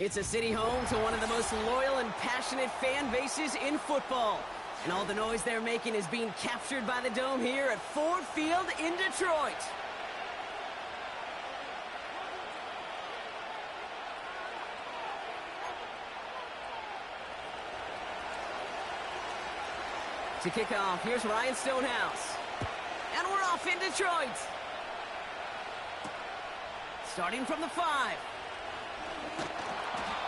It's a city home to one of the most loyal and passionate fan bases in football. And all the noise they're making is being captured by the Dome here at Ford Field in Detroit. To kick off, here's Ryan Stonehouse. And we're off in Detroit. Starting from the 5.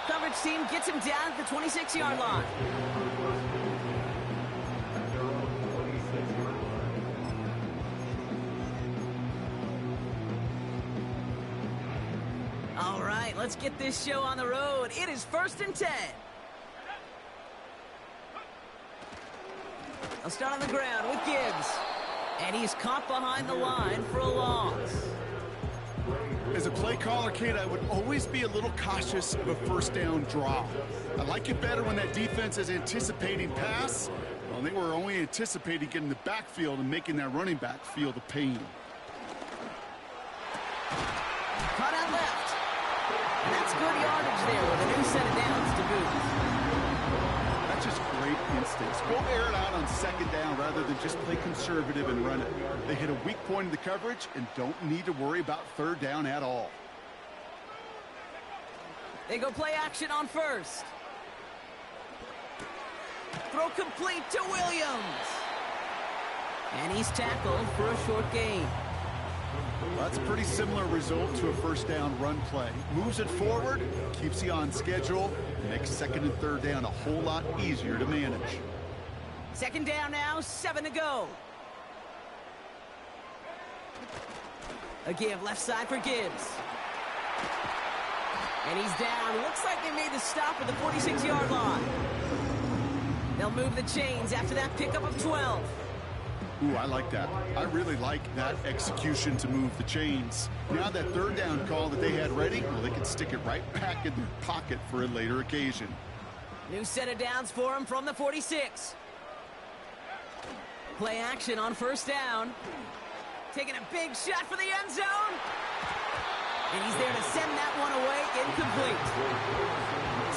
Coverage team gets him down at the 26-yard line. All right, let's get this show on the road. It is 1st and 10. I'll start on the ground with Gibbs. And he's caught behind the line for a loss. As a play caller, Kate, I would always be a little cautious of a first down draw. I like it better when that defense is anticipating pass. Well, they were only anticipating getting the backfield and making that running back feel the pain. Caught out left. And that's good yardage there with a new set of downs to boot. That's just great instincts. Go air it out on 2nd down rather than just play conservative and run it. They hit a weak point in the coverage and don't need to worry about 3rd down at all. They go play action on 1st. Throw complete to Williams. And he's tackled for a short gain. That's a pretty similar result to a 1st down run play. Moves it forward, keeps you on schedule, makes 2nd and 3rd down a whole lot easier to manage. 2nd down now, 7 to go. A give left side for Gibbs. And he's down. Looks like they made the stop at the 46-yard line. They'll move the chains after that pickup of 12. Ooh, I like that. I really like that execution to move the chains. Now that 3rd down call that they had ready, well, they can stick it right back in their pocket for a later occasion. New set of downs for him from the 46. Play action on 1st down. Taking a big shot for the end zone. And he's there to send that one away incomplete.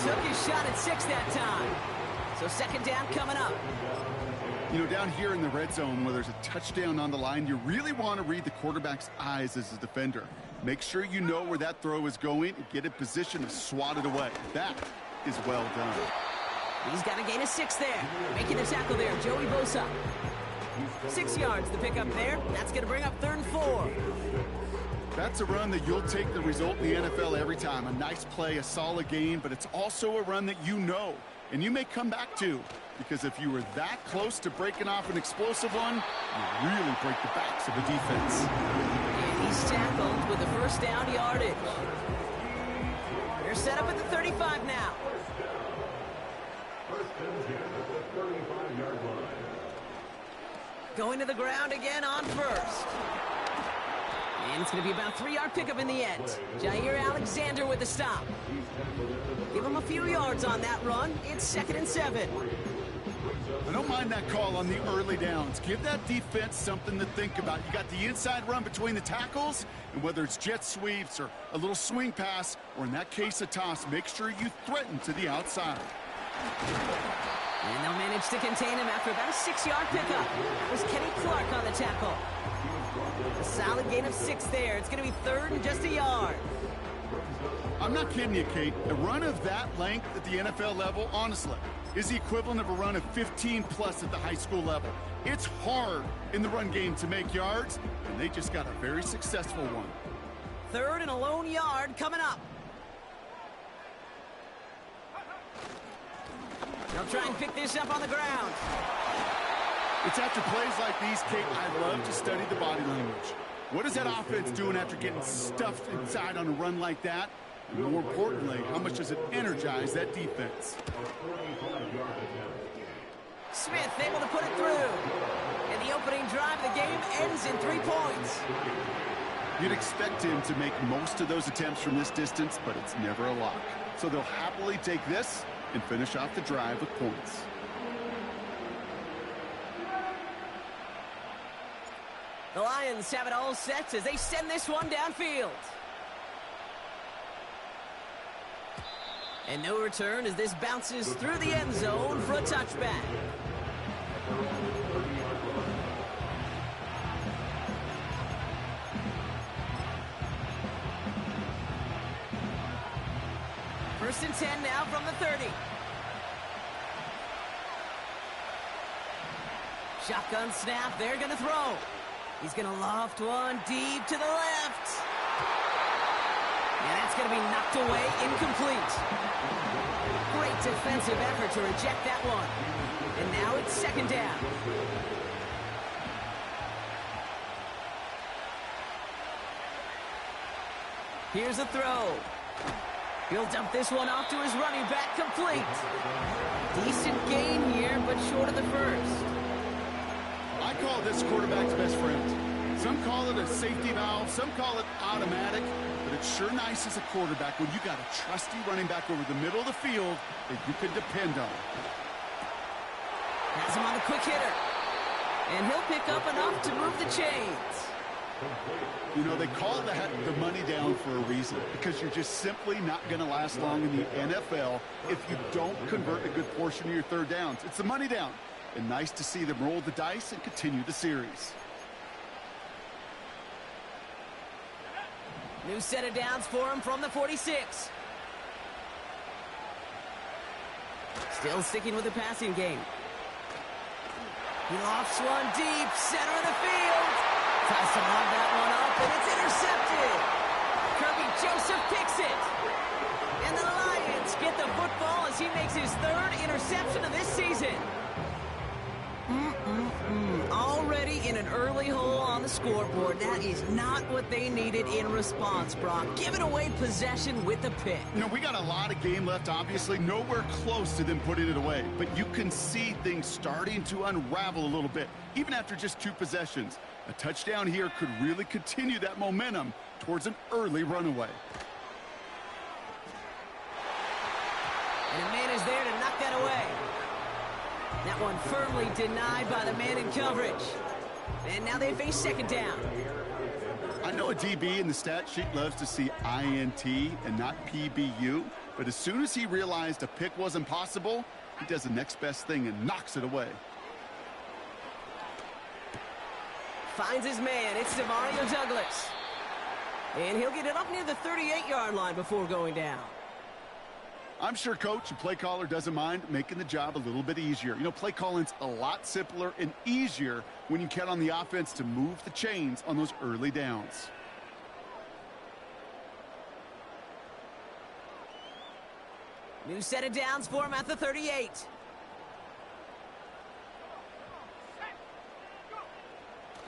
Took his shot at 6 that time. So 2nd down coming up. You know, down here in the red zone where there's a touchdown on the line, you really want to read the quarterback's eyes as a defender. Make sure you know where that throw is going and get in position to swat it away. That is well done. He's got a gain of 6 there. Making the tackle there, Joey Bosa. 6 yards the pickup there. That's going to bring up 3rd and 4. That's a run that you'll take the result in the NFL every time. A nice play, a solid gain, but it's also a run that you know and you may come back to. Because if you were that close to breaking off an explosive one, you really break the backs of the defense. And he's tackled with the 1st down yardage. They're set up at the 35 now. Going to the ground again on 1st. And it's going to be about a 3-yard pickup in the end. Jair Alexander with the stop. Give him a few yards on that run. It's 2nd and 7. I don't mind that call on the early downs. Give that defense something to think about. You got the inside run between the tackles, and whether it's jet sweeps or a little swing pass, or in that case a toss, make sure you threaten to the outside. And they'll manage to contain him after about a 6-yard pickup. That was Kenny Clark on the tackle. A solid gain of 6 there. It's going to be 3rd and just a yard. I'm not kidding you, Kate. A run of that length at the NFL level, honestly, is the equivalent of a run of 15-plus at the high school level. It's hard in the run game to make yards, and they just got a very successful one. 3rd and a lone yard coming up. They'll try and pick this up on the ground. It's after plays like these, Kate, I love to study the body language. What is that offense doing after getting stuffed inside on a run like that? And more importantly, how much does it energize that defense? Smith able to put it through. And the opening drive of the game ends in 3 points. You'd expect him to make most of those attempts from this distance, but it's never a lock. So they'll happily take this and finish off the drive with points. The Lions have it all set as they send this one downfield. And no return as this bounces through the end zone for a touchback. First and 10 now from the 30. Shotgun snap, they're going to throw. He's going to loft one deep to the left. And that's going to be knocked away, incomplete. Great defensive effort to reject that one. And now it's second down. Here's a throw. He'll dump this one off to his running back, complete. Decent gain here, but short of the first. I call this quarterback's best friend. Some call it a safety valve, some call it automatic, but it's sure nice as a quarterback when you got a trusty running back over the middle of the field that you can depend on. Has him on the quick hitter. And he'll pick up enough to move the chains. You know, they call that the money down for a reason, because you're just simply not going to last long in the NFL if you don't convert a good portion of your third downs. It's the money down. And nice to see them roll the dice and continue the series. New set of downs for him from the 46. Still sticking with the passing game. He lofts one deep, center of the field. Tries to lob that one up, and it's intercepted. Kirby Joseph picks it. And the Lions get the football as he makes his third interception of this season. Already in an early hole on the scoreboard. That is not what they needed in response, Brock. Giving away possession with the pick. You know, we got a lot of game left, obviously. Nowhere close to them putting it away. But you can see things starting to unravel a little bit, even after just 2 possessions. A touchdown here could really continue that momentum towards an early runaway. And a man is there to knock that away. That one firmly denied by the man in coverage. And now they face second down. I know a DB in the stat sheet loves to see INT and not PBU, but as soon as he realized a pick wasn't possible, he does the next best thing and knocks it away. Finds his man. It's Demario Douglas. And he'll get it up near the 38-yard line before going down. I'm sure coach and play caller doesn't mind making the job a little bit easier. You know, play calling's a lot simpler and easier when you count on the offense to move the chains on those early downs. New set of downs for him at the 38.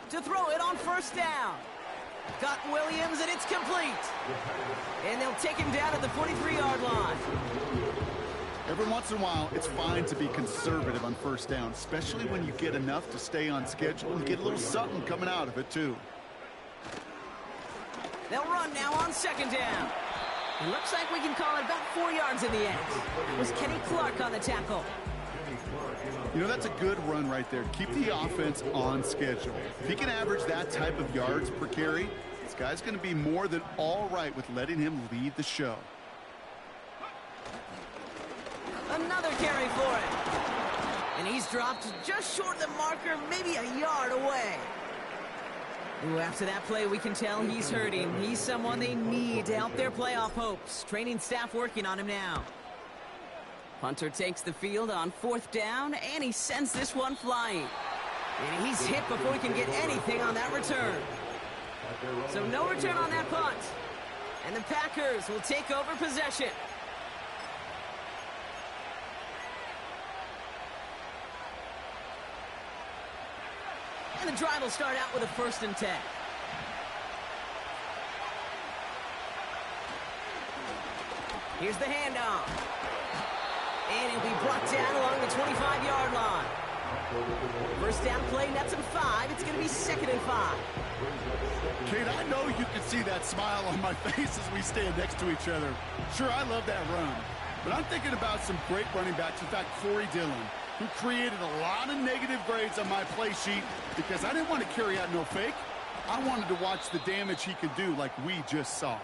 To throw it on first down. Got Williams, and it's complete. And they'll take him down at the 43-yard line. Every once in a while, it's fine to be conservative on first down, especially when you get enough to stay on schedule and get a little something coming out of it, too. They'll run now on second down. It looks like we can call it about 4 yards in the end. It was Kenny Clark on the tackle. You know, that's a good run right there. Keep the offense on schedule. If he can average that type of yards per carry, this guy's going to be more than all right with letting him lead the show. Another carry for him. And he's dropped just short of the marker, maybe a yard away. Ooh, after that play, we can tell he's hurting. He's someone they need to help their playoff hopes. Training staff working on him now. Hunter takes the field on fourth down, and he sends this one flying. And he's hit before he can get anything on that return. So no return on that punt. And the Packers will take over possession. And the drive will start out with a 1st and 10. Here's the handoff. And it'll be brought down along the 25-yard line. First down play, nets him 5. It's going to be 2nd and 5. Kate, I know you can see that smile on my face as we stand next to each other. Sure, I love that run. But I'm thinking about some great running backs. In fact, Corey Dillon, who created a lot of negative grades on my play sheet because I didn't want to carry out no fake. I wanted to watch the damage he could do like we just saw.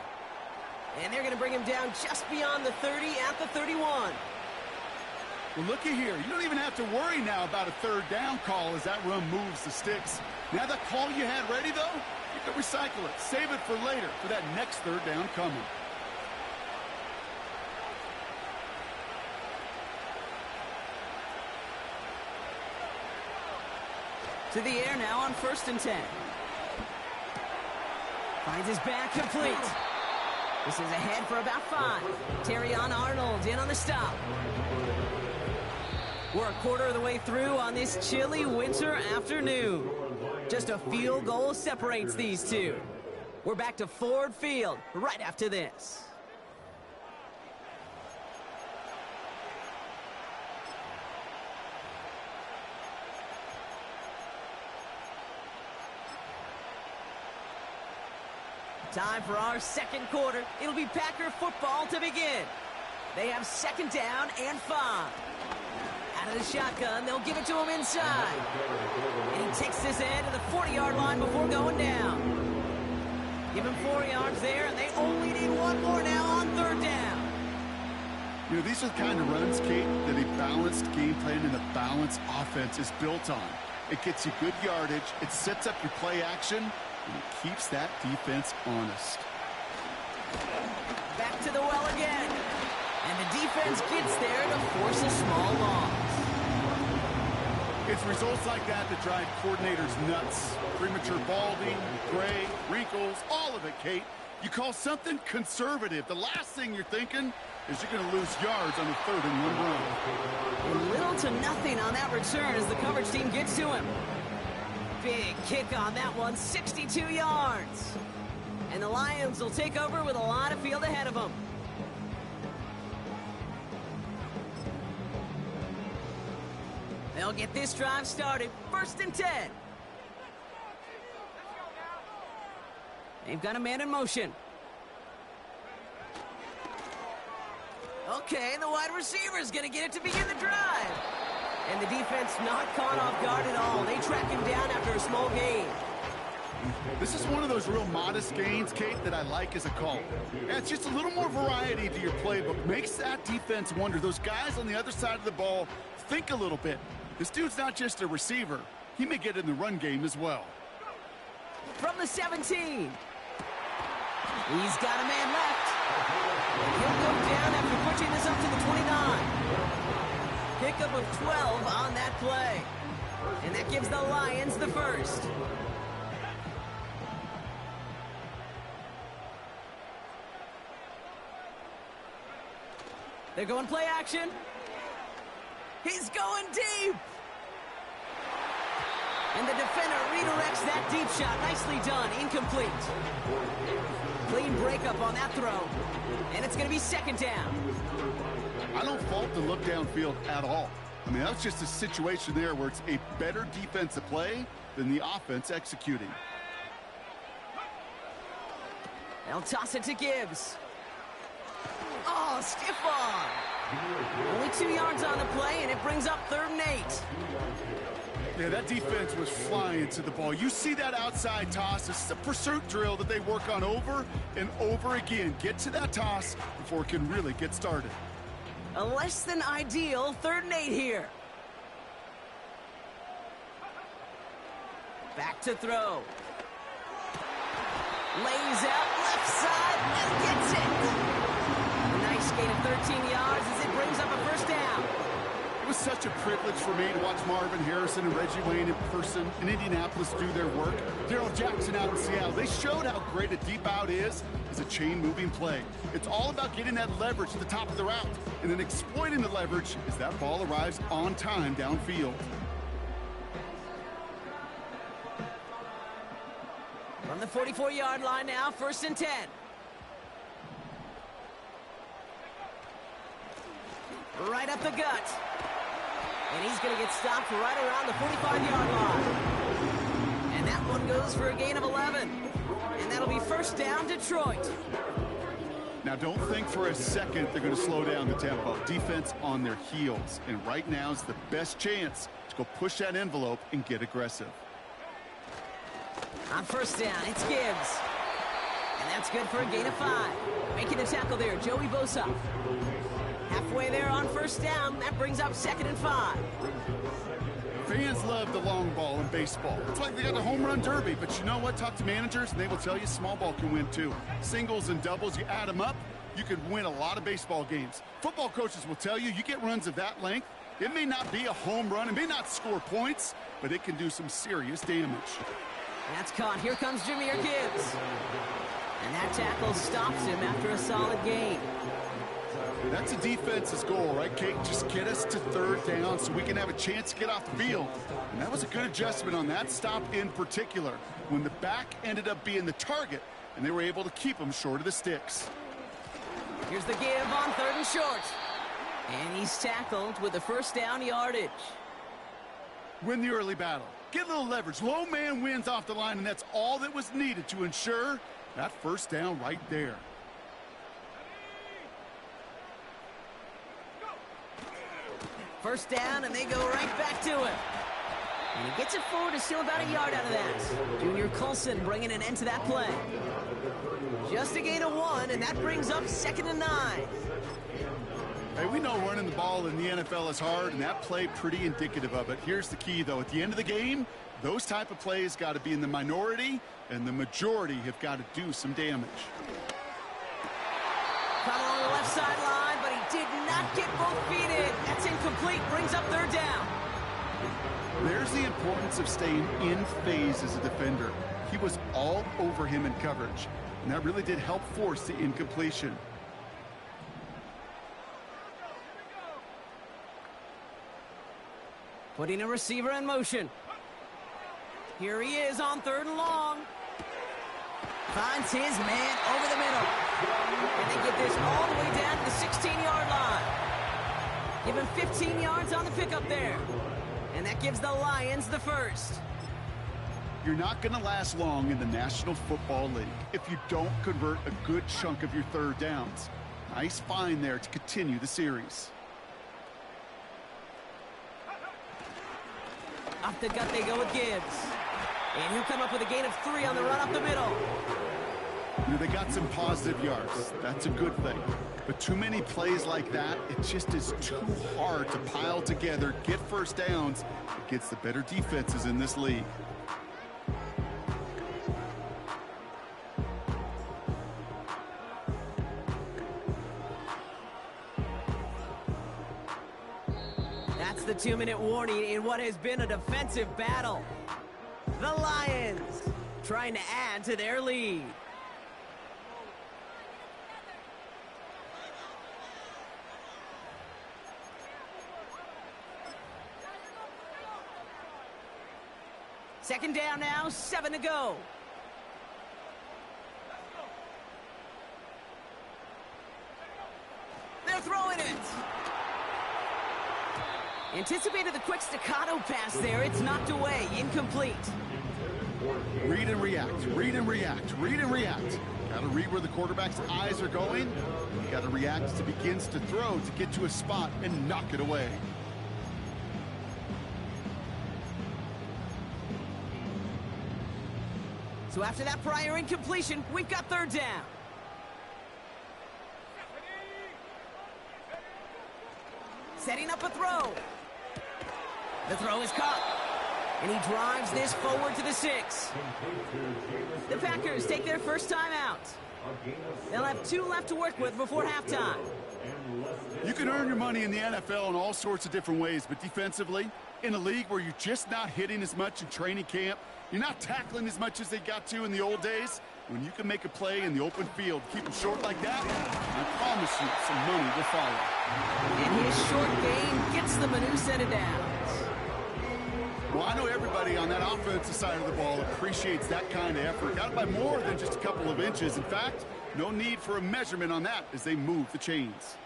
And they're going to bring him down just beyond the 30 at the 31. Well, looky here. You don't even have to worry now about a third down call as that run moves the sticks. Now that call you had ready, though, you can recycle it. Save it for later for that next third down coming. To the air now on 1st and 10. Finds his back complete. This is ahead for about 5. Terrion Arnold in on the stop. We're a quarter of the way through on this chilly winter afternoon. Just a field goal separates these two. We're back to Ford Field right after this. Time for our second quarter. It'll be Packer football to begin. They have 2nd down and 5. Out of the shotgun, they'll give it to him inside. And he takes this in to the 40-yard line before going down. Give him 4 yards there, and they only need 1 more now on 3rd down. You know, these are the kind of runs, Kate, that a balanced game plan and a balanced offense is built on. It gets you good yardage, it sets up your play action, and it keeps that defense honest. Back to the well again. And the defense gets there to force a small loss. It's results like that that drive coordinators nuts. Premature balding, gray, wrinkles, all of it, Kate. You call something conservative. The last thing you're thinking is you're going to lose yards on the 3rd and 1 run. Little to nothing on that return as the coverage team gets to him. Big kick on that one, 62 yards. And the Lions will take over with a lot of field ahead of them. They'll get this drive started. 1st and 10. They've got a man in motion. Okay, the wide receiver is going to get it to begin the drive. And the defense not caught off guard at all. They track him down after a small gain. This is one of those real modest gains, Kate, that I like as a call. Yeah, it's just a little more variety to your playbook. Makes that defense wonder. Those guys on the other side of the ball think a little bit. This dude's not just a receiver. He may get in the run game as well. From the 17. He's got a man left. He'll go down after pushing this up to the 29. Pickup of 12 on that play. And that gives the Lions the first. They're going play action. He's going deep. And the defender redirects that deep shot. Nicely done. Incomplete. Clean breakup on that throw. And it's going to be 2nd down. I don't fault the look downfield at all. I mean, that's just a situation there where it's a better defensive play than the offense executing. They'll toss it to Gibbs. Oh, stiff arm. Only 2 yards on the play, and it brings up 3rd and 8. Yeah, that defense was flying to the ball. You see that outside toss. This is a pursuit drill that they work on over and over again. Get to that toss before it can really get started. A less than ideal 3rd and 8 here. Back to throw. Lays out left side and gets it. A nice gain of 13 yards as it brings up a 1st down. It was such a privilege for me to watch Marvin Harrison and Reggie Wayne in person in Indianapolis do their work. Darrell Jackson out in Seattle. They showed how great a deep out is as a chain-moving play. It's all about getting that leverage at the top of the route and then exploiting the leverage as that ball arrives on time downfield. From the 44-yard line now, 1st and 10. Right up the gut. And he's going to get stopped right around the 45-yard line. And that one goes for a gain of 11. And that'll be 1st down, Detroit. Now, don't think for a second they're going to slow down the tempo. Defense on their heels. And right now is the best chance to go push that envelope and get aggressive. On 1st down, it's Gibbs. And that's good for a gain of 5. Making the tackle there, Joey Bosa. Halfway there on first down. That brings up 2nd and 5. Fans love the long ball in baseball. It's like they got the home run derby, but you know what? Talk to managers, and they will tell you small ball can win too. Singles and doubles, you add them up, you could win a lot of baseball games. Football coaches will tell you, you get runs of that length, it may not be a home run, it may not score points, but it can do some serious damage. That's caught. Here comes Jahmyr Gibbs. And that tackle stops him after a solid gain. That's a defense's goal, right, Kate? Just get us to 3rd down so we can have a chance to get off the field. And that was a good adjustment on that stop in particular, when the back ended up being the target, and they were able to keep him short of the sticks. Here's the give on 3rd and short. And he's tackled with the first down yardage. Win the early battle. Get a little leverage. Low man wins off the line, and that's all that was needed to ensure that first down right there. First down, and they go right back to him. And he gets it forward to still about a yard out of that. Junior Colson bringing an end to that play. Just a gain of 1, and that brings up 2nd and 9. Hey, we know running the ball in the NFL is hard, and that play pretty indicative of it. Here's the key, though. At the end of the game, those type of plays got to be in the minority, and the majority have got to do some damage. Caught along the left sideline, but he did not get both feet in. That's incomplete. Brings up 3rd down. There's the importance of staying in phase as a defender. He was all over him in coverage, and that really did help force the incompletion. Putting a receiver in motion. Here he is on 3rd and long. Finds his man over the middle. And they get this all the way down to the 16-yard line. Give him 15 yards on the pickup there. And that gives the Lions the first. You're not going to last long in the National Football League if you don't convert a good chunk of your 3rd downs. Nice find there to continue the series. Off the gut they go with Gibbs. And he'll come up with a gain of 3 on the run up the middle. You know, they got some positive yards. That's a good thing. But too many plays like that, it just is too hard to pile together, get first downs against the better defenses in this league. That's the 2-minute warning in what has been a defensive battle. The Lions trying to add to their lead. Second down now, 7 to go. They're throwing it. Anticipated the quick staccato pass there. It's knocked away, incomplete. Read and react, read and react, read and react. Got to read where the quarterback's eyes are going. You got to react as he begins to throw to get to a spot and knock it away. So after that prior incompletion, we've got 3rd down. Setting up a throw. The throw is caught. And he drives this forward to the 6. The Packers take their first time out. They'll have 2 left to work with before halftime. You can earn your money in the NFL in all sorts of different ways, but defensively, in a league where you're just not hitting as much in training camp, you're not tackling as much as they got to in the old days, when you can make a play in the open field, keep them short like that, I promise you some money will follow. And his short gain gets them a new set of downs. Well, I know everybody on that offensive side of the ball appreciates that kind of effort. Got it by more than just a couple of inches. In fact, no need for a measurement on that as they move the chains.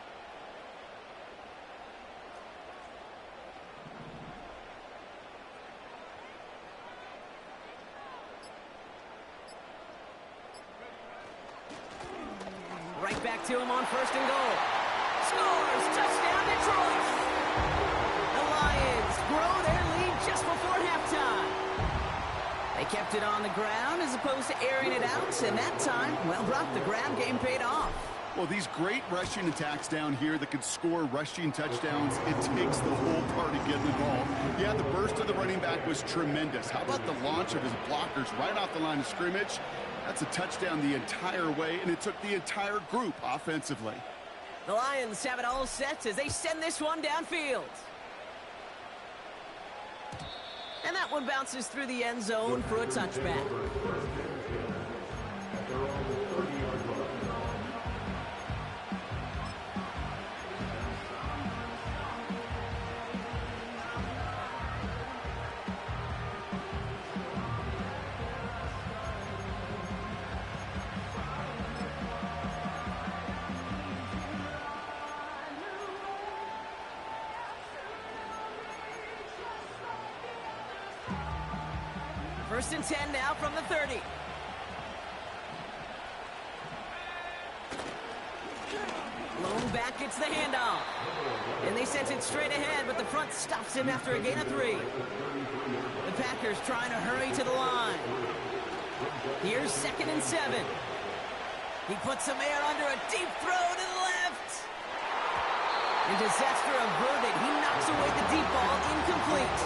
Right back to him on 1st and goal. Scores! Touchdown, Detroit! The Lions grow their lead just before halftime. They kept kept it on the ground as opposed to airing it out, and that time, well, Brock, the ground game paid off. Well, these great rushing attacks down here that could score rushing touchdowns, it takes the whole party getting involved. Yeah, the burst of the running back was tremendous. How about the launch of his blockers right off the line of scrimmage? That's a touchdown the entire way, and it took the entire group offensively. The Lions have it all set as they send this one downfield. And that one bounces through the end zone for a touchback. First and 10 now from the 30. Lone back gets the handoff. And they sent it straight ahead, but the front stops him after a gain of 3. The Packers trying to hurry to the line. Here's 2nd and 7. He puts some air under a deep throw to the left. And disaster averted. He knocks away the deep ball, incomplete.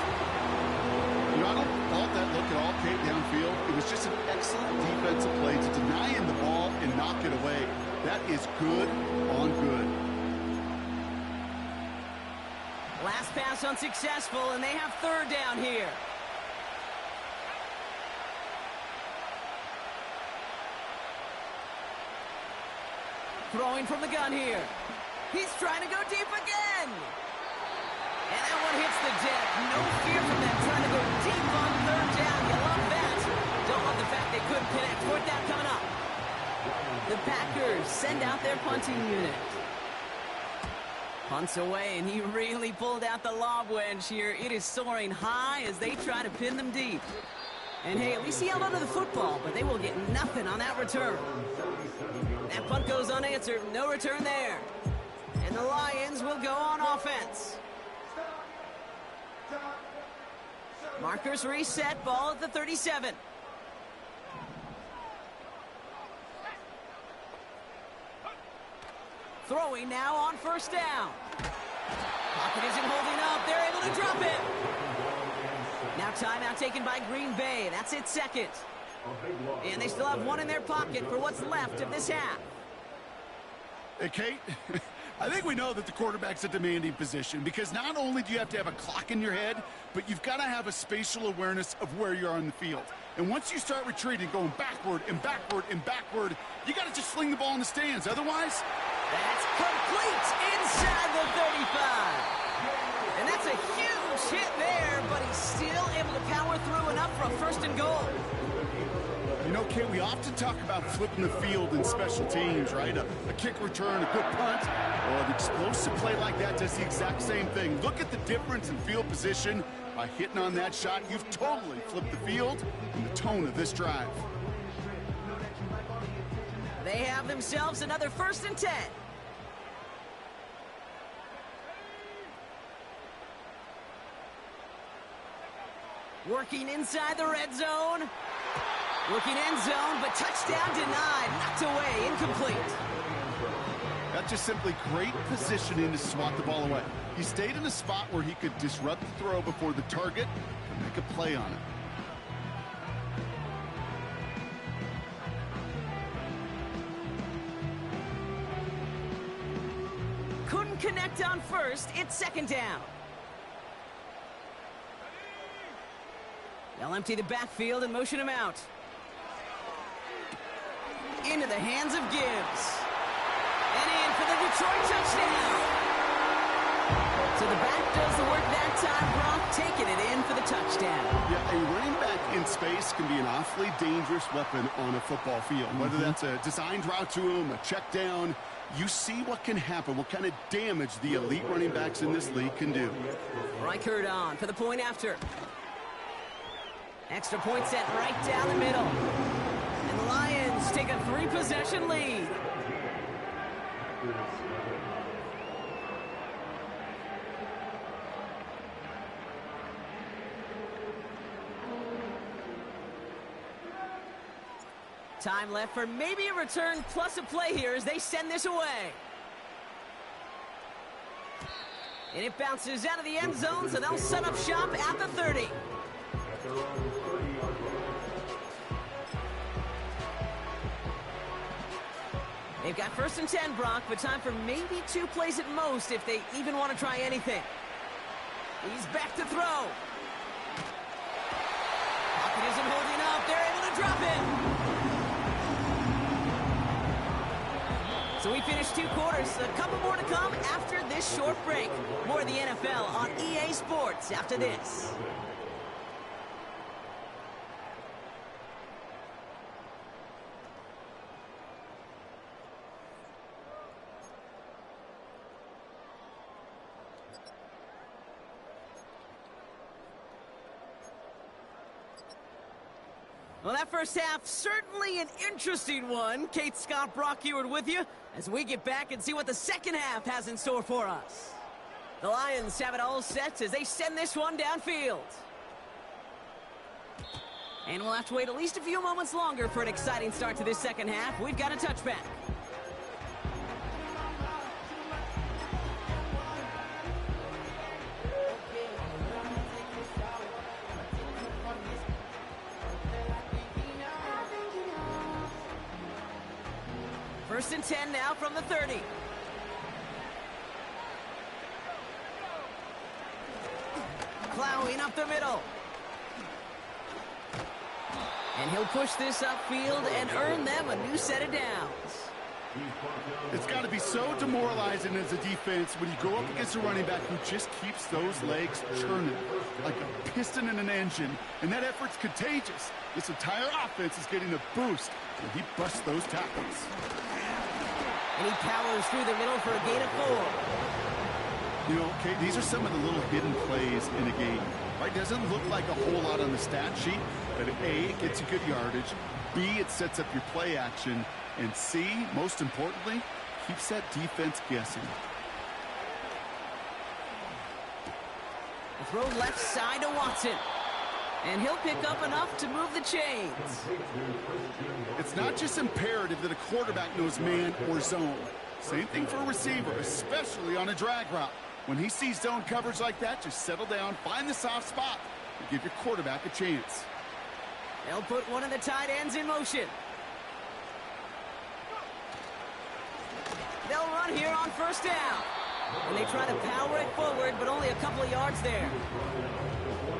I don't fault that look at all, Kate, downfield. It was just an excellent defensive play to deny him the ball and knock it away. That is good on good. Last pass unsuccessful, and they have 3rd down here. Throwing from the gun here. He's trying to go deep again. And that one hits the deck. No fear from them trying to go deep on 3rd down. You love that. Don't love the fact they couldn't connect. 4th down coming up. The Packers send out their punting unit. Punts away, and he really pulled out the lob wedge here. It is soaring high as they try to pin them deep. And hey, at least he held onto the football, but they will get nothing on that return. That punt goes unanswered. No return there. And the Lions will go on offense. Markers reset, ball at the 37. Throwing now on 1st down. Pocket isn't holding up. They're able to drop it. Now timeout taken by Green Bay. That's its 2nd. And they still have 1 in their pocket for what's left of this half. Hey, Kate, I think we know that the quarterback's a demanding position because not only do you have to have a clock in your head, but you've got to have a spatial awareness of where you are on the field. And once you start retreating, going backward and backward and backward, you got to just sling the ball in the stands. Otherwise, that's complete inside the 35. And that's a huge hit there, but he's still able to power through enough for a 1st and goal. You know, Kate, we often talk about flipping the field in special teams, right? A kick return, a good punt. Well, an explosive play like that does the exact same thing. Look at the difference in field position. By hitting on that shot, you've totally flipped the field and the tone of this drive. They have themselves another 1st and 10. Working inside the red zone. Looking end zone, but touchdown denied. Knocked away, incomplete. That's just simply great positioning to swat the ball away. He stayed in a spot where he could disrupt the throw before the target and make a play on it. Couldn't connect on 1st. It's 2nd down. They'll empty the backfield and motion him out. Into the hands of Gibbs. And in for the Detroit touchdown. So the back does the work that time, Brock, taking it in for the touchdown. Yeah, a running back in space can be an awfully dangerous weapon on a football field. Whether that's a designed route to him, a check down, you see what can happen, what kind of damage the elite running backs in this league can do. Reichert on for the point after. Extra point set right down the middle. And the Lions take a 3-possession lead. Time left for maybe a return plus a play here as they send this away. And it bounces out of the end zone, so they'll set up shop at the 30. They've got 1st and 10, Brock, but time for maybe 2 plays at most if they even want to try anything. He's back to throw. Pocket isn't holding up. They're able to drop it. So we finished 2 quarters. A couple more to come after this short break. More of the NFL on EA Sports after this. Well, that first half, certainly an interesting one. Kate, Scott, Brock Ewart with you as we get back and see what the second half has in store for us. The Lions have it all set as they send this one downfield. And we'll have to wait at least a few moments longer for an exciting start to this second half. We've got a touchback. First and 10 now from the 30. Plowing up the middle. And he'll push this upfield and earn them a new set of downs. It's got to be so demoralizing as a defense when you go up against a running back who just keeps those legs churning like a piston in an engine, and that effort's contagious. This entire offense is getting a boost when he busts those tackles. And he powers through the middle for a gain of 4. You know, Kate, these are some of the little hidden plays in a game. Right? Doesn't look like a whole lot on the stat sheet, but A, it gets you good yardage. B, it sets up your play action. And C, most importantly, keeps that defense guessing. The throw left side to Watson. And he'll pick up enough to move the chains. It's not just imperative that a quarterback knows man or zone. Same thing for a receiver, especially on a drag route. When he sees zone coverage like that, just settle down, find the soft spot, and give your quarterback a chance. They'll put one of the tight ends in motion. They'll run here on first down. And they try to power it forward, but only a couple of yards there.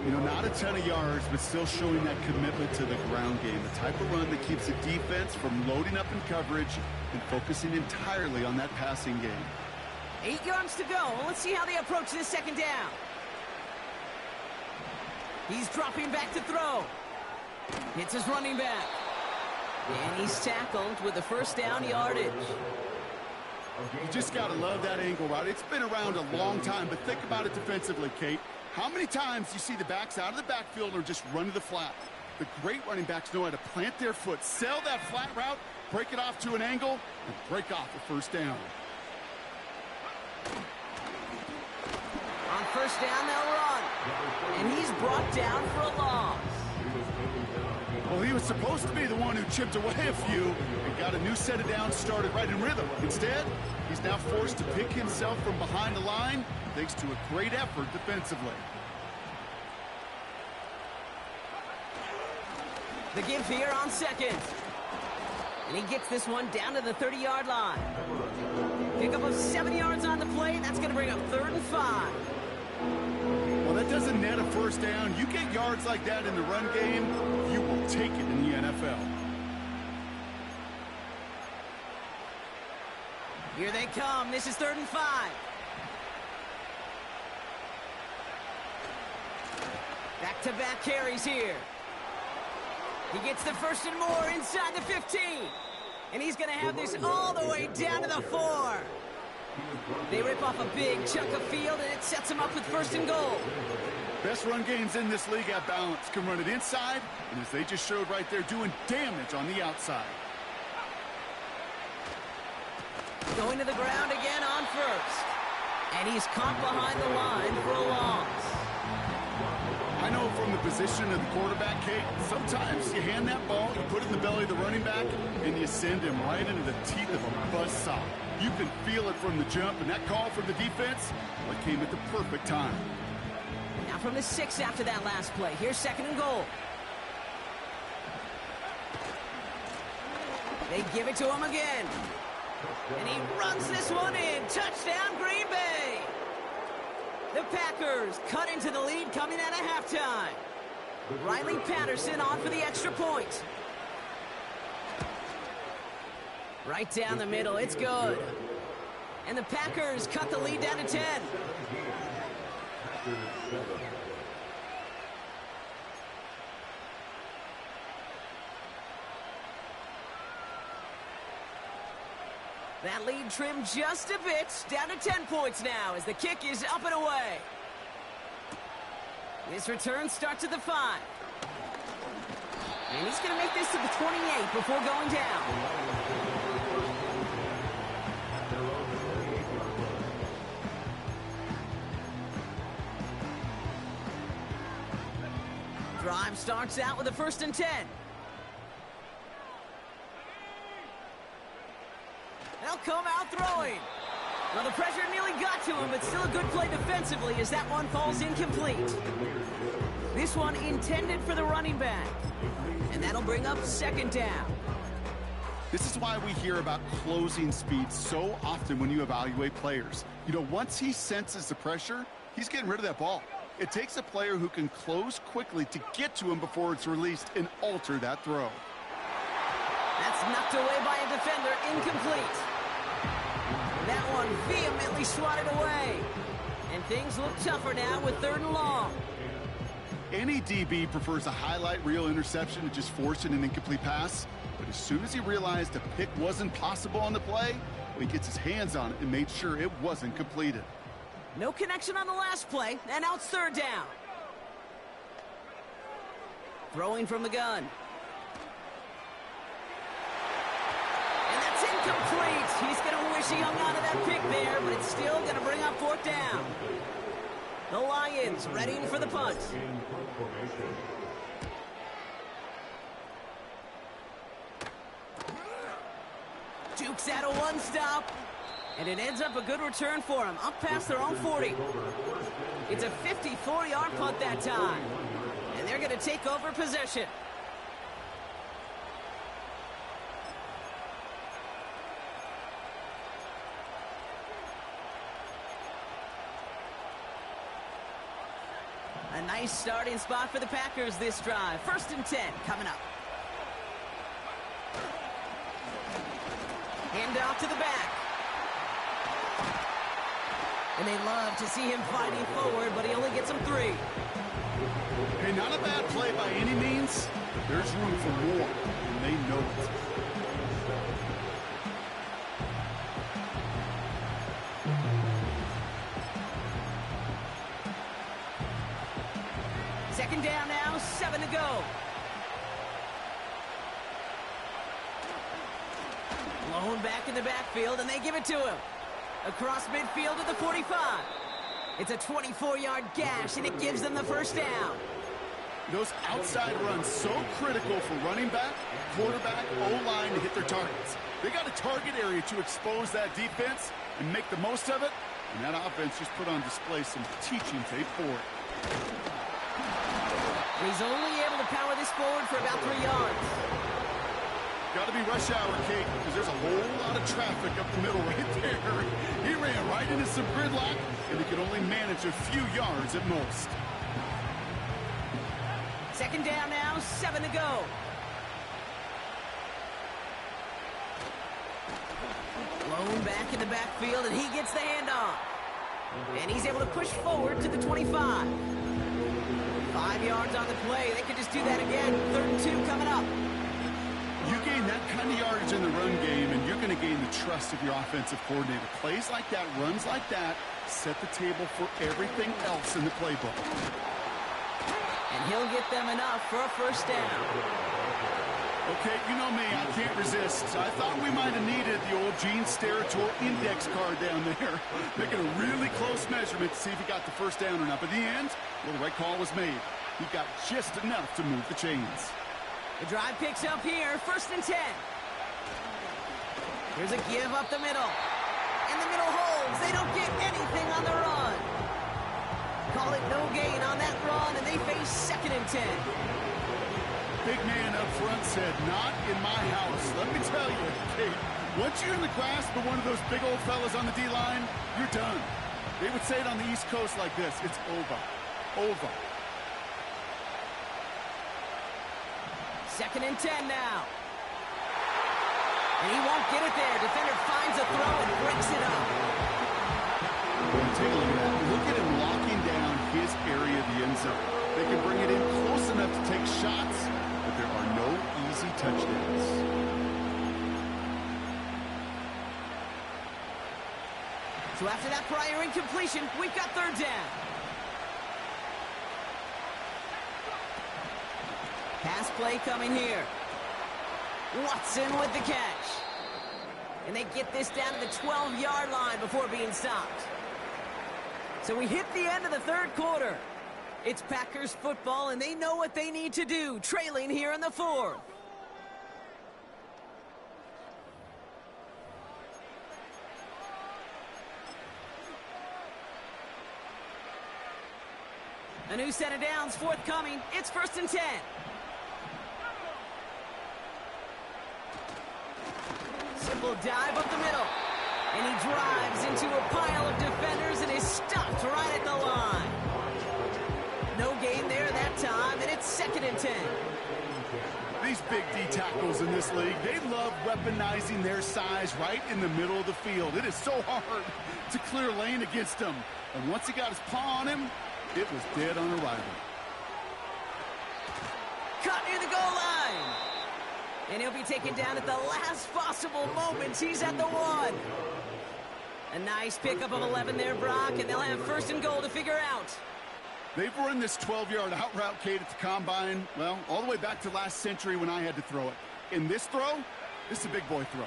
You know, not a ton of yards, but still showing that commitment to the ground game. The type of run that keeps the defense from loading up in coverage and focusing entirely on that passing game. 8 yards to go. Let's see how they approach this second down. He's dropping back to throw. Hits his running back. And he's tackled with the first down yardage. You just got to love that angle route. It's been around a long time, but think about it defensively, Kate. How many times do you see the backs out of the backfield or just run to the flat? The great running backs know how to plant their foot, sell that flat route, break it off to an angle, and break off the first down. On first down, they'll run. And he's brought down for a loss. Well, he was supposed to be the one who chipped away a few and got a new set of downs started right in rhythm. Instead, he's now forced to pick himself from behind the line thanks to a great effort defensively. The give here on second. And he gets this one down to the 30-yard line. Pickup of 7 yards on the play. That's going to bring up 3rd and 5. Well, that doesn't net a first down. You get yards like that in the run game, you will take it in the NFL. Here they come. This is 3rd and 5. Back-to-back carries here. He gets the first and more inside the 15. And he's going to have this all the way down to the 4. They rip off a big chunk of field, and it sets him up with 1st and goal. Best run games in this league at balance. Can run it inside, and as they just showed right there, doing damage on the outside. Going to the ground again on first. And he's caught behind the line for a loss. I know from the position of the quarterback, Kate, sometimes you hand that ball, you put it in the belly of the running back, and you send him right into the teeth of a buzzsaw. You can feel it from the jump, and that call from the defense, well, it came at the perfect time. Now from the 6 after that last play. Here's 2nd and goal. They give it to him again. And he runs this one in. Touchdown, Green Bay. The Packers cut into the lead coming out of halftime. Riley Patterson on for the extra point. Right down the middle. It's good. And the Packers cut the lead down to 10. That lead trimmed just a bit, down to 10 points now as the kick is up and away. This return starts at the 5. And he's going to make this to the 28 before going down. Drive starts out with a 1st and 10. They'll come out throwing. Well, the pressure nearly got to him, but still a good play defensively as that one falls incomplete. This one intended for the running back. And that'll bring up 2nd down. This is why we hear about closing speed so often when you evaluate players. You know, once he senses the pressure, he's getting rid of that ball. It takes a player who can close quickly to get to him before it's released and alter that throw. That's knocked away by a defender, incomplete. That one vehemently swatted away. And things look tougher now with 3rd and long. Any DB prefers a highlight reel interception to just forcing an incomplete pass. But as soon as he realized a pick wasn't possible on the play, he gets his hands on it and made sure it wasn't completed. No connection on the last play, and now it's 3rd down. Throwing from the gun. And that's incomplete. He's going to wish he hung on to that pick there, but it's still going to bring up 4th down. The Lions readying for the punt. Dukes out of one stop. And it ends up a good return for him, up past their own 40. It's a 54-yard punt that time. And they're going to take over possession. A nice starting spot for the Packers this drive. 1st and 10 coming up. Hand off to the back. And they love to see him fighting forward, but he only gets them 3. Hey, not a bad play by any means, but there's room for more, and they know it. Second down now, 7 to go. Blown back in the backfield, and they give it to him. Across midfield to the 45. It's a 24-yard gash, and it gives them the 1st down. Those outside runs so critical for running back, quarterback, O-line to hit their targets. They got a target area to expose that defense and make the most of it, and that offense just put on display some teaching tape for it. He's only able to power this forward for about 3 yards. Got to be rush hour, Kate, because there's a whole lot of traffic up the middle right there. He ran right into some gridlock, and he could only manage a few yards at most. Second down now, 7 to go. Blown back in the backfield, and he gets the handoff. And he's able to push forward to the 25. 5 yards on the play. They could just do that again. 3rd and 2 coming up. You gain that kind of yardage in the run game, and you're going to gain the trust of your offensive coordinator. Plays like that, runs like that, set the table for everything else in the playbook. And he'll get them enough for a 1st down. Okay, you know me, I can't resist. I thought we might have needed the old Gene Steratore index card down there. Making a really close measurement to see if he got the first down or not. But in the end, well, the right call was made. He got just enough to move the chains. The drive picks up here, 1st and 10. Here's a give up the middle. And the middle holds. They don't get anything on the run. Call it no gain on that run, and they face 2nd and 10. Big man up front said, not in my house. Let me tell you, Kate, once you're in the grasp of one of those big old fellas on the D-line, you're done. They would say it on the East Coast like this, it's over. Over. 2nd and 10 now. And he won't get it there. Defender finds a throw and breaks it up. Take a look at that. Look at him locking down his area of the end zone. They can bring it in close enough to take shots, but there are no easy touchdowns. So after that prior incompletion, we've got 3rd down. Pass play coming here. Watson with the catch. And they get this down to the 12-yard line before being stopped. So we hit the end of the 3rd quarter. It's Packers football, and they know what they need to do, trailing here in the 4th. A new set of downs forthcoming. It's 1st and 10. Simple dive up the middle. And he drives into a pile of defenders and is stopped right at the line. No gain there that time, and it's 2nd and 10. These big D tackles in this league, they love weaponizing their size right in the middle of the field. It is so hard to clear lane against them. And once he got his paw on him, it was dead on arrival. Caught near the goal line. And he'll be taken down at the last possible moments. He's at the 1. A nice pickup of 11 there, Brock, and they'll have 1st and goal to figure out. They've run this 12-yard out route, Kate, at the combine, well, all the way back to last century when I had to throw it. In this throw, this is a big boy throw.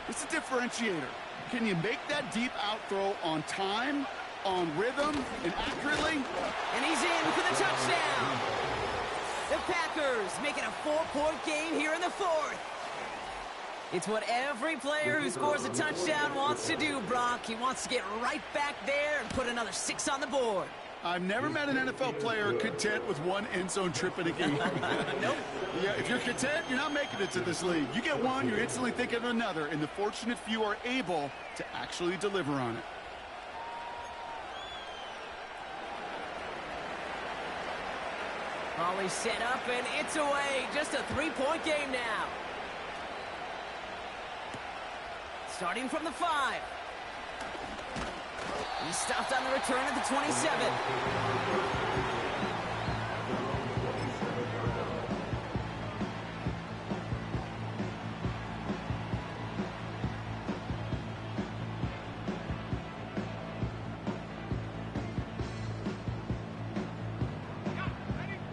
It's a differentiator. Can you make that deep out throw on time, on rhythm, and accurately? And he's in for the touchdown. The Packers making a 4-point game here in the 4th. It's what every player who scores a touchdown wants to do, Brock. He wants to get right back there and put another 6 on the board. I've never met an NFL player content with one end zone trip in a game. Nope. Yeah, if you're content, you're not making it to this league. You get one, you're instantly thinking of another, and the fortunate few are able to actually deliver on it. Always set up, and it's away. Just a 3-point game now. Starting from the 5. He's stopped on the return at the 27.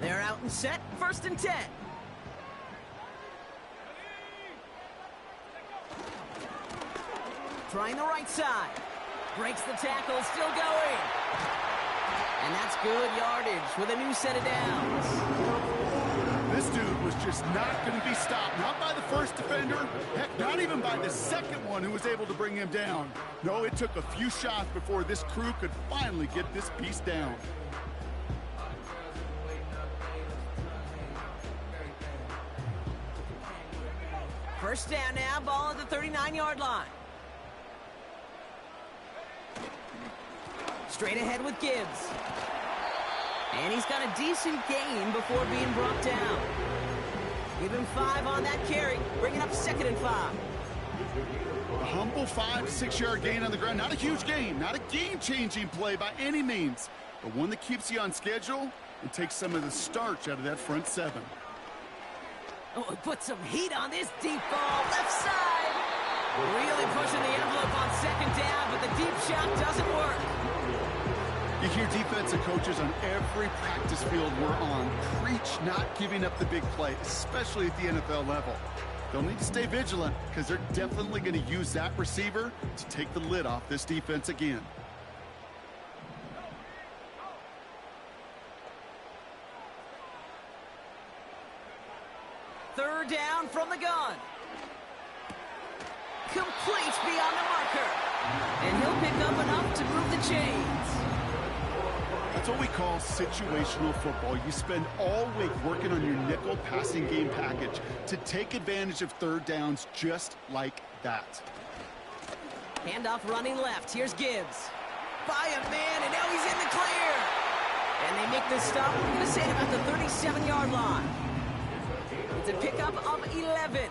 They're out and set. 1st and 10. Trying the right side. Breaks the tackle, still going. And that's good yardage with a new set of downs. This dude was just not going to be stopped. Not by the first defender. Heck, not even by the second one who was able to bring him down. No, it took a few shots before this crew could finally get this piece down. First down now, ball at the 39-yard line. Straight ahead with Gibbs. And he's got a decent gain before being brought down. Give him 5 on that carry, bringing up 2nd and 5. A humble 5 to 6 yard gain on the ground. Not a huge gain, not a game-changing play by any means, but one that keeps you on schedule and takes some of the starch out of that front 7. Oh, he put some heat on this deep ball, left side. Really pushing the envelope on 2nd down, but the deep shot doesn't work. You hear defensive coaches on every practice field we're on preach not giving up the big play, especially at the NFL level. They'll need to stay vigilant because they're definitely going to use that receiver to take the lid off this defense again. Third down from the gun. Complete beyond the marker. And he'll pick up enough to move the chains. That's what we call situational football. You spend all week working on your nickel passing game package to take advantage of third downs just like that. Handoff running left. Here's Gibbs. By a man, and now he's in the clear. And they make this stop, we're going to say, at about the 37-yard line. It's a pickup of 11.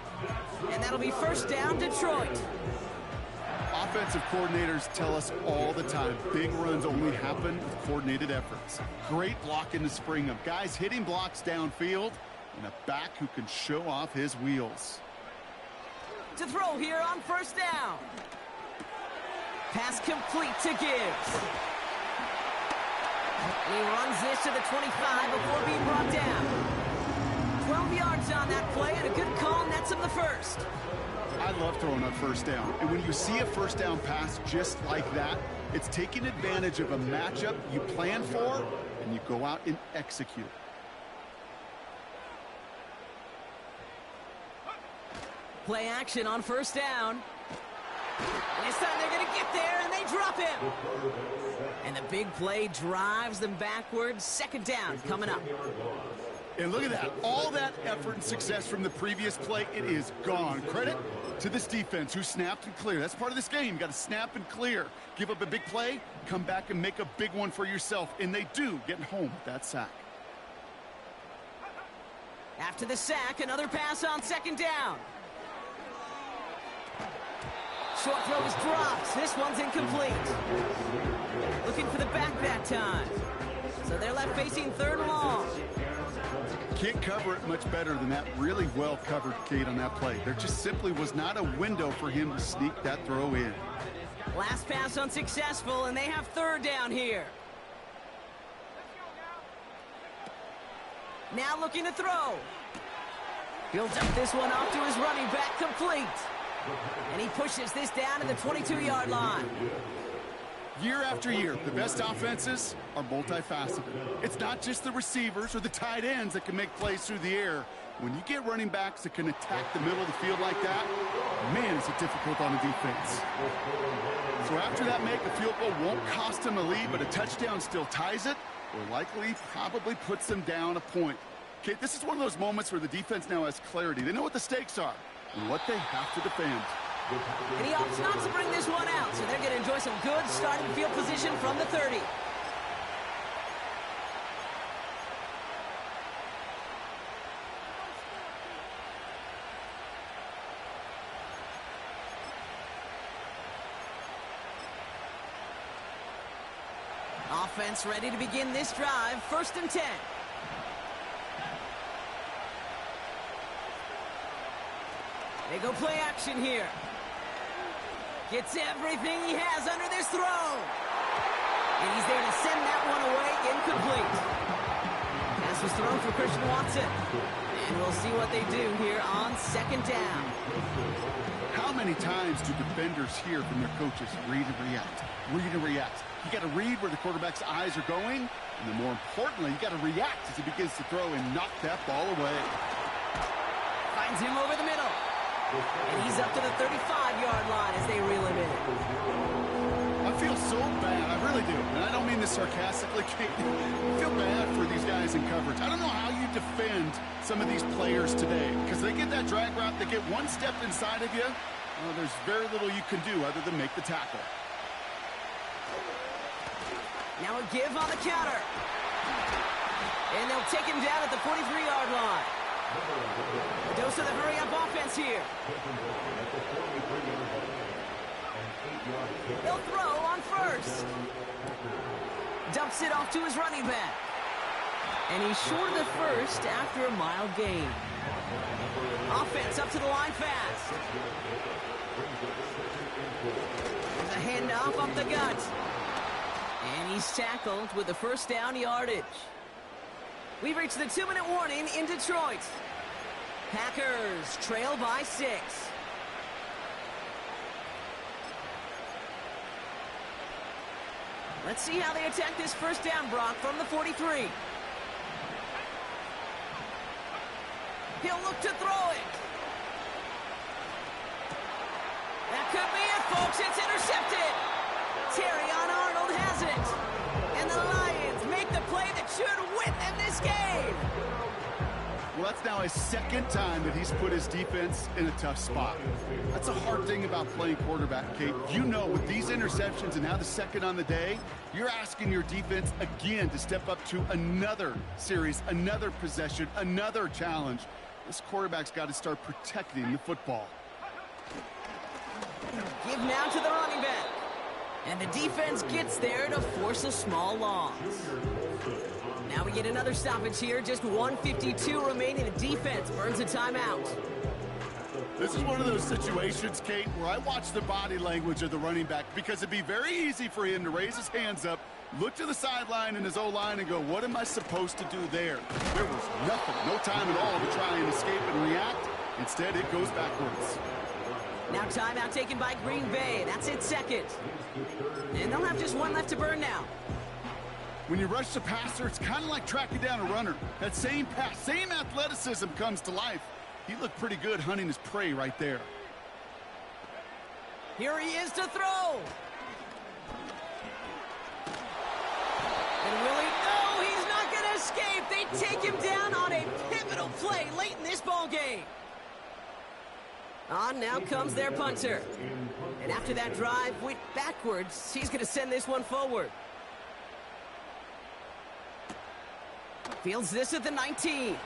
And that'll be first down, Detroit. Offensive coordinators tell us all the time, big runs only happen with coordinated efforts. Great blocking to spring them. Guys hitting blocks downfield, and a back who can show off his wheels. To throw here on first down. Pass complete to Gibbs. And he runs this to the 25 before being brought down. 12 yards on that play, and a good call nets him the first. I love throwing on first down. And when you see a first down pass just like that, it's taking advantage of a matchup you plan for, and you go out and execute. Play action on first down. And this time they're going to get there, and they drop him. And the big play drives them backwards. Second down coming up. And look at that. All that effort and success from the previous play, it is gone. Credit to this defense who snapped and cleared. That's part of this game. You got to snap and clear. Give up a big play, come back and make a big one for yourself. And they do, getting home with that sack. After the sack, another pass on second down. Short throw is dropped. This one's incomplete. Looking for the back that time. So they're left facing third and long. Can't cover it much better than that. Really well covered, Kate, on that play. There just simply was not a window for him to sneak that throw in. Last pass unsuccessful, and they have third down here. Now looking to throw. Builds up this one off to his running back, complete. And he pushes this down to the 22-yard line. Year after year, the best offenses are multifaceted. It's not just the receivers or the tight ends that can make plays through the air. When you get running backs that can attack the middle of the field like that, man, is it difficult on a defense. So after that make, a field goal won't cost them a lead, but a touchdown still ties it, or likely probably puts them down a point. Okay, this is one of those moments where the defense now has clarity. They know what the stakes are and what they have to defend. And he opts not to bring this one out, so they're going to enjoy some good starting field position from the 30. Offense ready to begin this drive, 1st and 10. They go play action here. Gets everything he has under this throw. And he's there to send that one away, incomplete. Pass was thrown for Christian Watson. And we'll see what they do here on second down. How many times do defenders hear from their coaches, read and react, read and react? You got to read where the quarterback's eyes are going, and then more importantly, you got to react as he begins to throw and knock that ball away. Finds him over the middle. And he's up to the 35-yard line as they reel him in. I feel so bad. I really do. And I don't mean this sarcastically, Kate. I feel bad for these guys in coverage. I don't know how you defend some of these players today. Because they get that drag route, they get one step inside of you. There's very little you can do other than make the tackle. Now a give on the counter. And they'll take him down at the 43-yard line. A dose of the hurry-up offense here. They'll throw on first. Dumps it off to his running back. And he's short of the first after a mile gain. Offense up to the line fast. There's a handoff up the gut. And he's tackled with the first down yardage. We've reached the 2-minute warning in Detroit. Packers trail by 6. Let's see how they attack this first down, Brock, from the 43. He'll look to throw it. That could be it, folks. It's intercepted. Terrion Arnold has it. And the Lions make the play that should win them this game. Well, that's now his second time that he's put his defense in a tough spot. That's a hard thing about playing quarterback, Kate. You know, with these interceptions and now the second on the day, you're asking your defense again to step up to another series, another possession, another challenge. This quarterback's got to start protecting the football. Give now to the running back. And the defense gets there to force a small loss. Now we get another stoppage here. Just 1:52 remaining. The defense burns a timeout. This is one of those situations, Kate, where I watch the body language of the running back because it'd be very easy for him to raise his hands up, look to the sideline in his O-line and go, what am I supposed to do there? There was nothing, no time at all to try and escape and react. Instead, it goes backwards. Now timeout taken by Green Bay. That's its second. And they'll have just one left to burn now. When you rush the passer, it's kind of like tracking down a runner. That same pass, same athleticism comes to life. He looked pretty good hunting his prey right there. Here he is to throw. And will he? No, he's not going to escape. They take him down on a pivotal play late in this ball game. On now comes their punter. And after that drive went backwards, he's going to send this one forward. Fields this at the 19.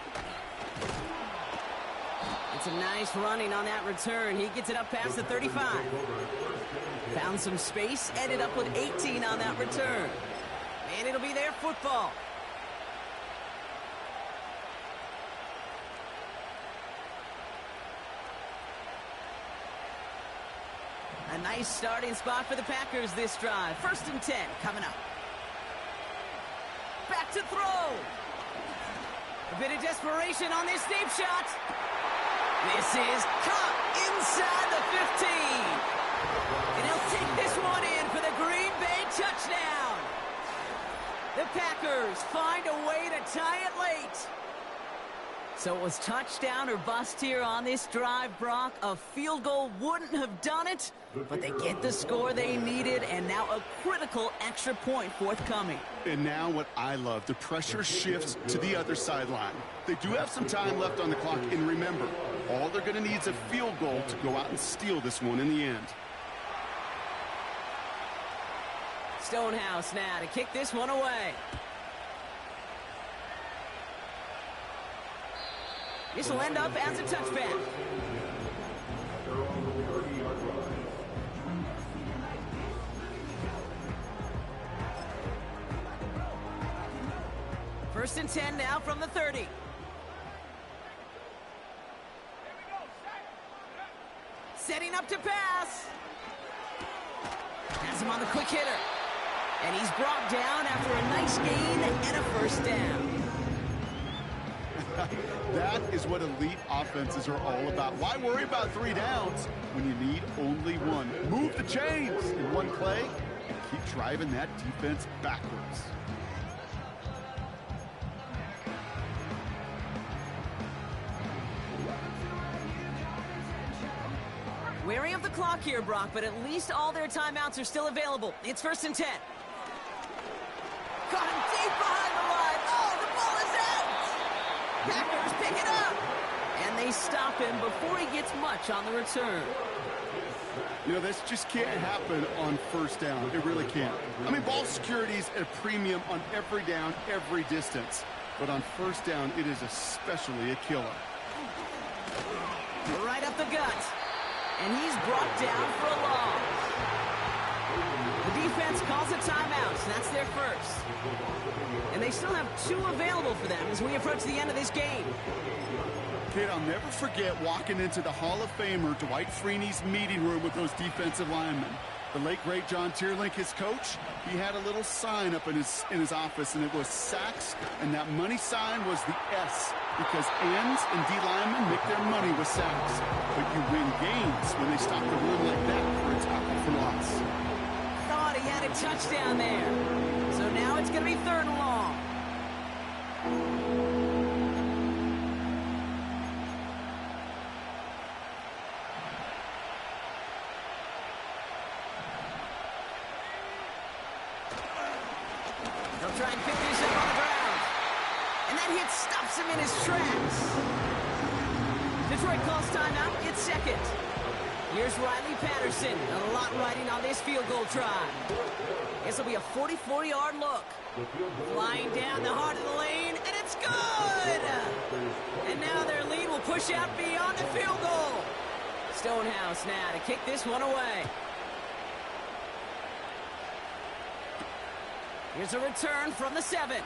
It's a nice running on that return. He gets it up past the 35. Found some space, ended up with 18 on that return. And it'll be their football. A nice starting spot for the Packers this drive. 1st and 10 coming up. Back to throw. A bit of desperation on this deep shot. This is caught inside the 15. And he'll take this one in for the Green Bay touchdown. The Packers find a way to tie it late. So it was touchdown or bust here on this drive, Brock. A field goal wouldn't have done it, but they get the score they needed, and now a critical extra point forthcoming. And now what I love, the pressure shifts to the other sideline. They do have some time left on the clock, and remember, all they're going to need is a field goal to go out and steal this one in the end. Stonehouse now to kick this one away. This will end up as a touchback. First and 10 now from the 30. Setting up to pass. Has him on the quick hitter. And he's brought down after a nice gain and a first down. That is what elite offenses are all about. Why worry about 3 downs when you need only one? Move the chains in one play and keep driving that defense backwards. Wary of the clock here, Brock, but at least all their timeouts are still available. It's 1st and 10. Caught him deep behind the line. Oh, the ball is out! Packers pick it up! And they stop him before he gets much on the return. You know, this just can't happen on 1st down. It really can't. I mean, ball security is at a premium on every down, every distance. But on 1st down, it is especially a killer. Right up the gut. And he's brought down for a loss. The defense calls a timeout, so that's their first. And they still have 2 available for them as we approach the end of this game. Kid, I'll never forget walking into the Hall of Famer Dwight Freeney's meeting room with those defensive linemen. The late, great John Tierlink, his coach, he had a little sign up in his office, and it was sacks, and that money sign was the S, because ends and D linemen make their money with sacks. But you win games when they stop the run like that for a tackle for loss. Thought he had a touchdown there. So now it's going to be 3rd and long. They'll try and pick this up on the ground. And that hit stops him in his tracks. Detroit calls timeout. It's 2nd. Here's Riley Patterson. A lot riding on this field goal try. This will be a 44-yard look. Flying down the heart of the lane, and it's good! And now their lead will push out beyond the field goal. Stonehouse now to kick this one away. Here's a return from the 7.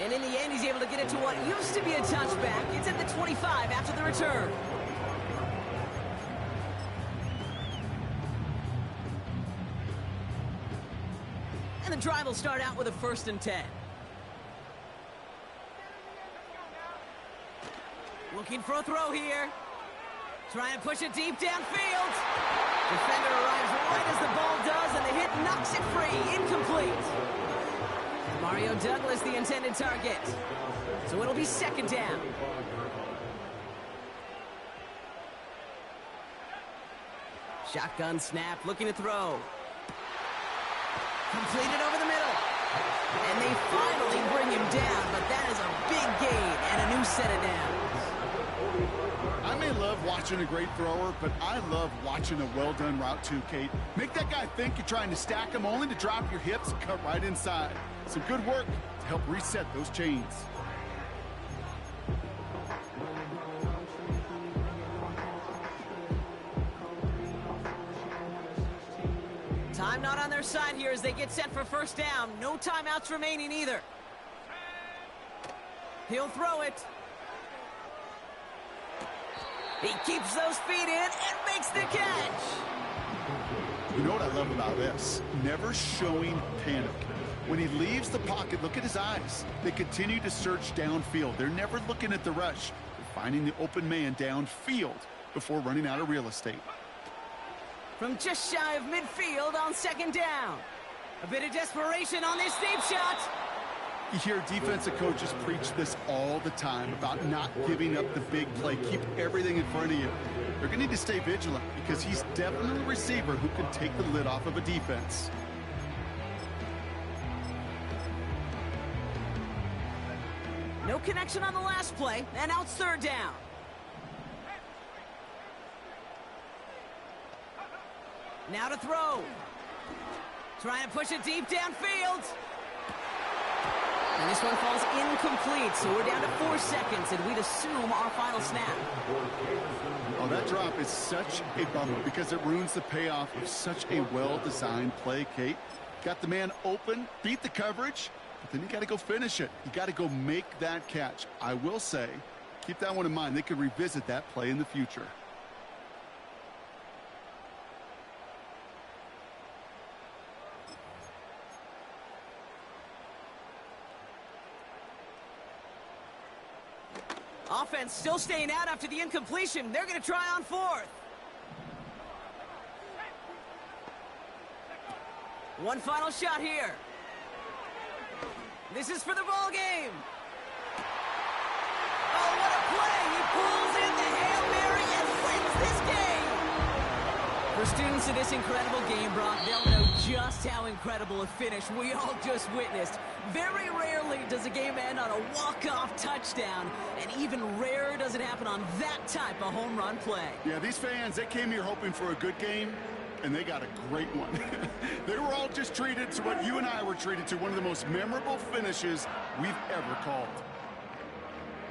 And in the end, he's able to get it to what used to be a touchback. It's at the 25 after the return. And the drive will start out with a 1st and 10. Looking for a throw here. Trying to push it deep downfield. Defender arrives right as the ball does, and the hit knocks it free. Incomplete. Mario Douglas, the intended target. So it'll be 2nd down. Shotgun snap, looking to throw. Completed over the middle. And they finally bring him down, but that is a big gain and a new set of downs. I may love watching a great thrower, but I love watching a well-done route too, Kate. Make that guy think you're trying to stack him, only to drop your hips, cut right inside. Some good work to help reset those chains. Time not on their side here as they get set for 1st down. No timeouts remaining either. He'll throw it. He keeps those feet in and makes the catch. You know what I love about this? Never showing panic. When he leaves the pocket, look at his eyes. They continue to search downfield. They're never looking at the rush. They're finding the open man downfield before running out of real estate. From just shy of midfield on 2nd down. A bit of desperation on this deep shot. You hear defensive coaches preach this all the time about not giving up the big play. Keep everything in front of you. They're going to need to stay vigilant because he's definitely a receiver who can take the lid off of a defense. No connection on the last play, and now it's 3rd down. Now to throw. Trying to push it deep downfield. And this one falls incomplete, so we're down to 4 seconds, and we'd assume our final snap. Oh, that drop is such a bummer because it ruins the payoff of such a well-designed play, Kate. Got the man open, beat the coverage, but then you got to go finish it. You got to go make that catch. I will say, keep that one in mind. They could revisit that play in the future. Offense still staying out after the incompletion. They're going to try on 4th. One final shot here. This is for the ball game. Oh, what a play. He pulls in the Hail Mary and wins this game. For students of this incredible game, Brock, they'll know just how incredible a finish we all just witnessed. Very rarely does a game end on a walk-off touchdown, and even rarer does it happen on that type of home run play. Yeah, these fans, they came here hoping for a good game, and they got a great one. They were all just treated to what you and I were treated to, one of the most memorable finishes we've ever called.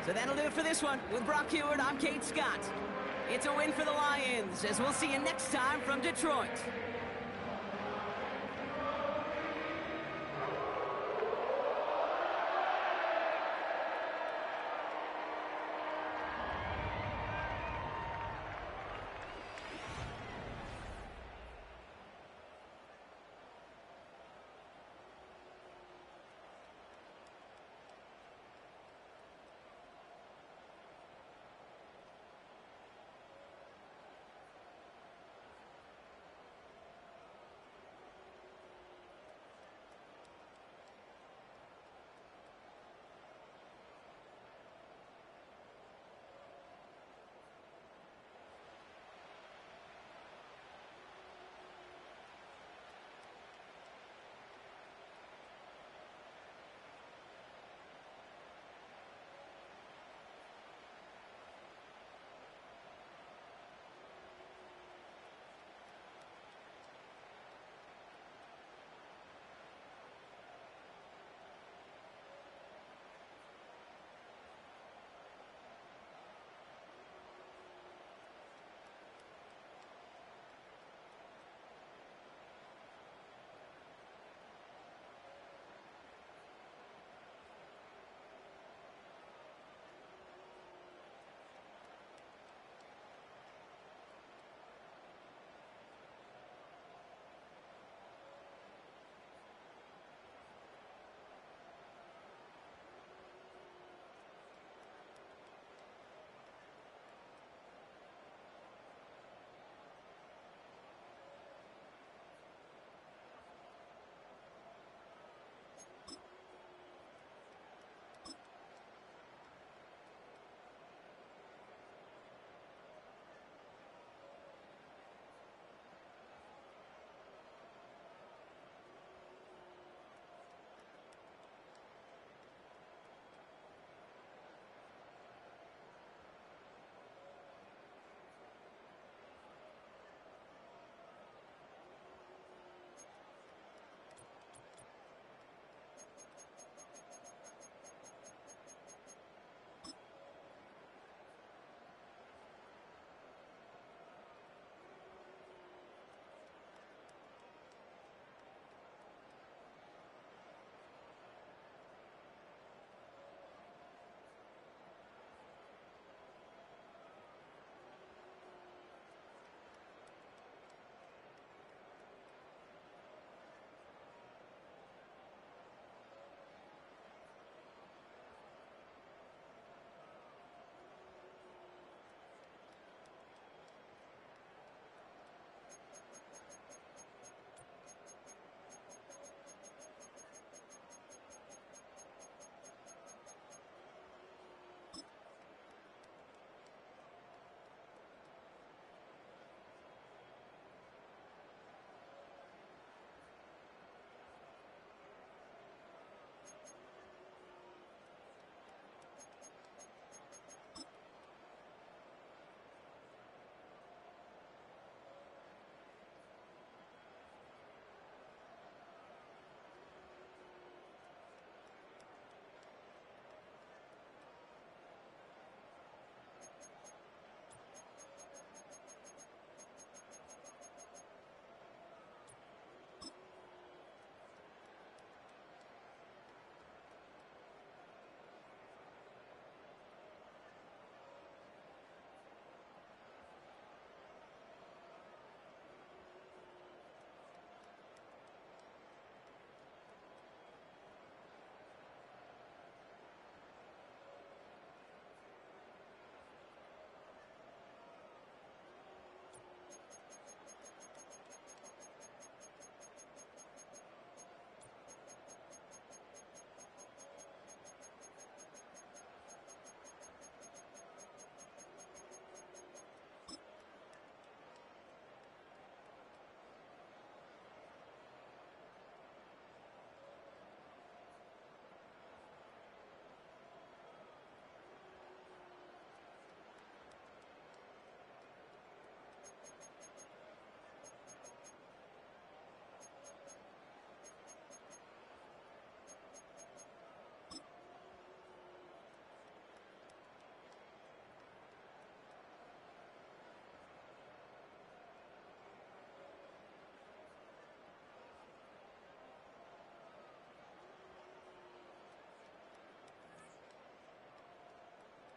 So that'll do it for this one. With Brock Huard, I'm Kate Scott. It's a win for the Lions, as we'll see you next time from Detroit.